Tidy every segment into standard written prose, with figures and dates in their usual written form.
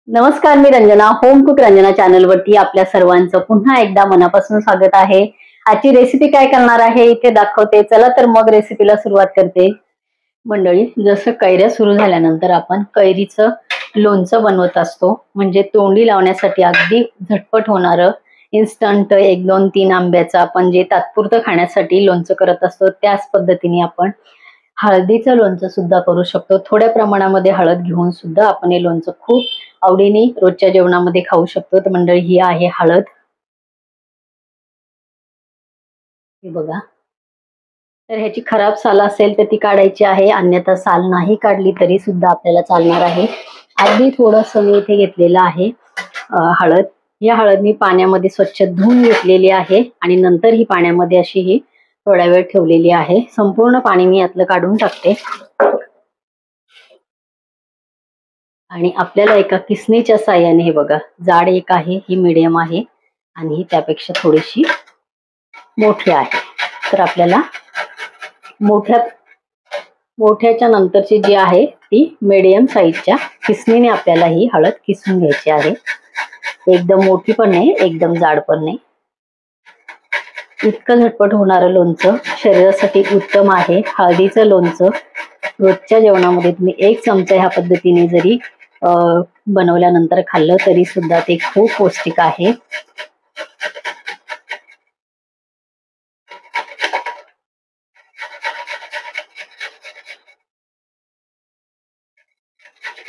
नमस्कार, मी Ranjana. Home cook Ranjana channel वरती आपल्या सर्वांचं पुन्हा एकदा मनापासून स्वागत आहे. आजची रेसिपी काय करणार आहे इथे दाखवते. चला तर मग रेसिपीला सुरुवात करते. मंडळी, जसं कैऱ्या सुरू झाल्यानंतर आपण कैरीचं लोणचं बनवत असतो. म्हणजे तोंडी लावण्यासाठी अगदी झटपट होणारं इन्स्टंट 1, 2, 3 आंब्याचं आपण जे तात्पुरतं खाण्यासाठी लोणचं करत असतो, त्याच पद्धतीने आपण हळदीचं लोणचं सुद्धा करू शकतो. थोड्या प्रमाणामध्ये हळद घेऊन सुद्धा आपण हे लोणचं खूप आवडीने रोजच्या जेवणामध्ये खाऊ शकतो. तर मंडळी, ही आहे हळद. हे बघा. तर ह्याची खराब साल असेल तर ती काढायची आहे, अन्यथा साल नाही काढली तरी सुद्धा आपल्याला चालणार आहे. अगदी थोडंसं मी इथे घेतलेलं आहे हळद. या हळद मी पाण्यामध्ये स्वच्छ धुवून घेतलेली आहे आणि नंतर ही पाण्यामध्ये अशी ही थोड्या वेळ ठेवलेली आहे. संपूर्ण पाणी मी यातलं काढून टाकते आणि आपल्याला एका किसणीच्या साह्याने, हे बघा, जाड एक आहे, ही मीडियम आहे आणि ही त्यापेक्षा थोडीशी मोठी आहे. तर आपल्याला मोठ्याच्या नंतरची जी आहे ती मीडियम साईजच्या किसणीने आपल्याला ही हळद किसून घ्यायची आहे. एकदम मोठी पण नाही, एकदम जाड पण नाही. इतकं झटपट होणारं लोणचं शरीरासाठी उत्तम आहे. हळदीचं लोणचं रोजच्या जेवणामध्ये तुम्ही 1 चमचा ह्या पद्धतीने जरी बनवल्यानंतर खाल्लं तरी सुद्धा ते खूप पौष्टिक आहे.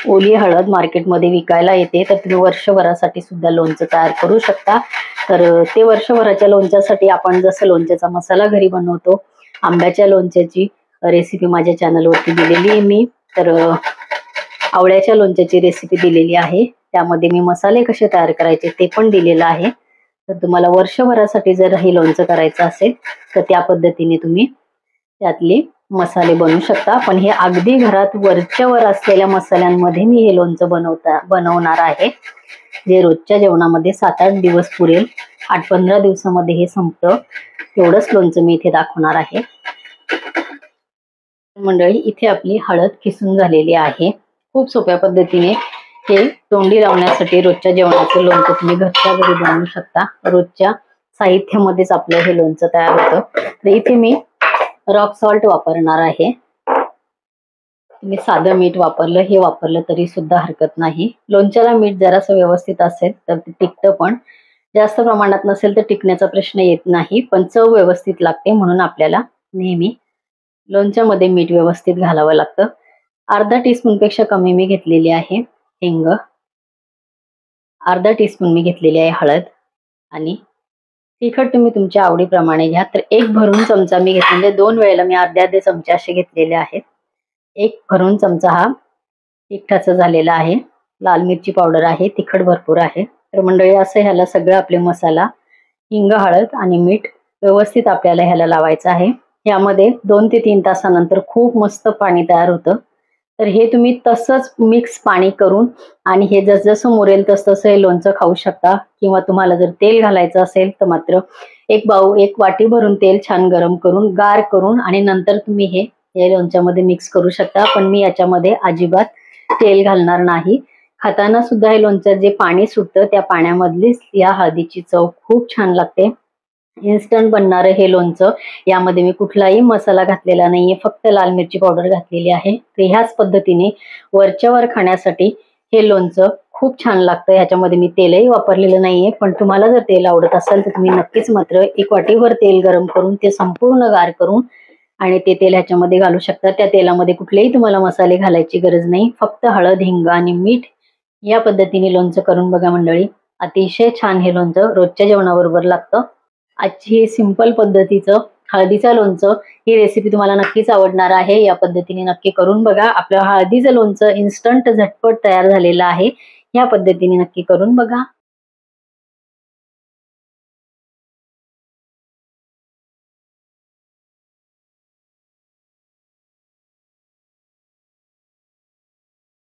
ओली हळद मार्केटमध्ये विकायला येते, तर तुम्ही वर्षभरासाठी सुद्धा लोणचं तयार करू शकता. तर ते वर्षभराच्या लोणच्यासाठी आपण जसं लोणच्याचा मसाला घरी बनवतो, आंब्याच्या लोणच्याची रेसिपी माझ्या चॅनलवरती दिलेली आहे मी. तर आवळ्याच्या लोणच्याची रेसिपी दिलेली आहे, त्यामध्ये मी मसाले कसे तयार करायचे ते पण दिलेलं आहे. तर तुम्हाला वर्षभरासाठी जर हे लोणचं करायचं असेल तर त्या पद्धतीने तुम्ही त्यातले मसाले बनवू शकता. पण हे अगदी घरात वरच्या वर असलेल्या मसाल्यांमध्ये मी हे लोणचं बनवणार आहे, जे रोजच्या जेवणामध्ये 7-8 दिवस पुरेल. 8-15 दिवसामध्ये हे संपतं. तेवढंच लोणचं मी इथे दाखवणार आहे. मंडळी, इथे आपली हळद किसून झालेली आहे. खूप सोप्या पद्धतीने हे तोंडी लावण्यासाठी रोजच्या जेवणाचं लोणचं तुम्ही घरच्या घरी बनवू शकता. रोजच्या साहित्यामध्येच आपलं हे लोणचं तयार होतं. तर इथे मी रॉक सॉल्ट वापरणार आहे. तुम्ही साधं मीठ वापरलं, हे वापरलं तरी सुद्धा हरकत नाही. लोणच्याला मीठ जरासं व्यवस्थित असेल तर ते टिकतं, पण जास्त प्रमाणात नसेल तर टिकण्याचा प्रश्न येत नाही. पण चव व्यवस्थित लागते, म्हणून आपल्याला नेहमी लोणच्यामध्ये मीठ व्यवस्थित घालावं लागतं. अर्धा टीस्पून पेक्षा कमी मी घेतलेली आहे हिंग. अर्धा टीस्पून मी घेतलेली आहे हळद. आणि तिखट तुम्ही तुमच्या आवडीप्रमाणे घ्या. तर 1 भरून चमचा मी घेतले, म्हणजे 2 वेळेला मी अर्धे चमचे असे घेतलेले आहेत. 1 भरून चमचा हा तिखटाचा झालेला आहे. लाल मिरची पावडर आहे, तिखट भरपूर आहे. तर मंडळी, असं ह्याला सगळं आपले मसाला, हिंग, हळद आणि मीठ व्यवस्थित आपल्याला ह्याला लावायचं आहे. यामध्ये 2 ते 3 तासानंतर खूप मस्त पाणी तयार होतं. तर हे तुम्ही तसंच मिक्स पाणी करून आणि हे जसजसं मुरेल तसं हे लोणचं खाऊ शकता. किंवा तुम्हाला जर तेल घालायचं असेल तर मात्र एक वाटी भरून तेल छान गरम करून, गार करून आणि नंतर तुम्ही हे लोणच्यामध्ये मिक्स करू शकता. पण मी याच्यामध्ये अजिबात तेल घालणार नाही. खाताना सुद्धा हे लोणचं जे पाणी सुटतं त्या पाण्यामधलीच या हळदीची चव खूप छान लागते. इन्स्टंट बनणारं हे लोणचं, यामध्ये मी कुठलाही मसाला घातलेला नाहीये, फक्त लाल मिरची पावडर घातलेली आहे. तर ह्याच पद्धतीने वरच्यावर खाण्यासाठी हे लोणचं खूप छान लागतं. ह्याच्यामध्ये मी तेलही वापरलेलं नाहीये. पण तुम्हाला जर तेल आवडत असेल तर तुम्ही नक्कीच मात्र 1 वाटीभर तेल गरम करून ते संपूर्ण गार करून आणि ते तेल ह्याच्यामध्ये घालू शकता. त्या तेलामध्ये कुठलेही तुम्हाला मसाले घालायची गरज नाही, फक्त हळद, हिंग आणि मीठ. या पद्धतीने लोणचं करून बघा मंडळी. अतिशय छान हे लोणचं रोजच्या जेवणाबरोबर लागतं. आजची ही सिंपल पद्धतीचं हळदीचं लोणचं ही रेसिपी तुम्हाला नक्कीच आवडणार आहे. या पद्धतीने नक्की करून बघा. आपलं हळदीचं लोणचं इन्स्टंट झटपट तयार झालेलं आहे. या पद्धतीने नक्की करून बघा.